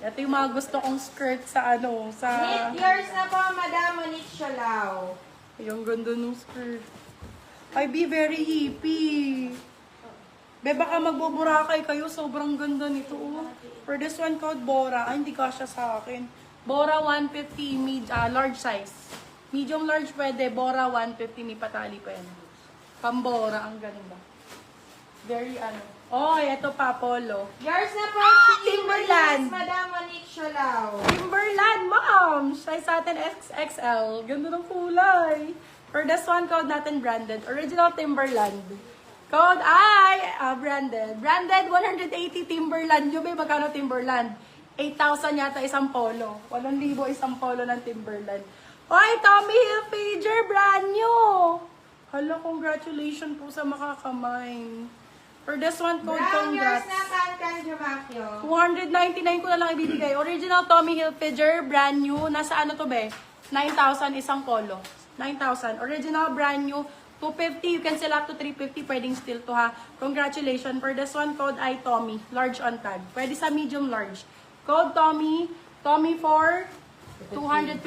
Ito yung mga gusto kong skirt sa ano, sa... Knit yours na po, Madam Monique Sialaw. Yung ganda ng skirt. Ay, be very hippie. Be, baka magbuburakay kayo. Sobrang ganda nito. Oh. For this one called Bora. Ay, hindi kasya sa akin. Bora 150, large size. Medium large pwede. Bora 150, may patali pa yan. Pambora, ang ganda. Very ano. Oh, ito pa, polo. Yours na po, Timberland. Madam Monique Sialaw. Timberland, ma'am! Size natin XXL. Ganda ng kulay. For this one, code natin branded. Original Timberland. Code ay branded. Branded 180 Timberland. Yung may magkano Timberland? 8,000 yata isang polo. 8,000 isang polo ng Timberland. Oy, Tommy Hilfiger, brand new! Hala, congratulations po sa makakamay. For this one, code Brown yours congrats. na, Kankan Jumakyo. 299 ko na lang ibibigay. Original Tommy Hilfiger, brand new. Nasa ano to be? 9,000 isang polo. 9,000. Original, brand new. 250. You can sell up to 350. Pwedeng still to ha. Congratulations. For this one, code ay Tommy. Large on tag. Pwede sa medium large. Code Tommy. Tommy for 250.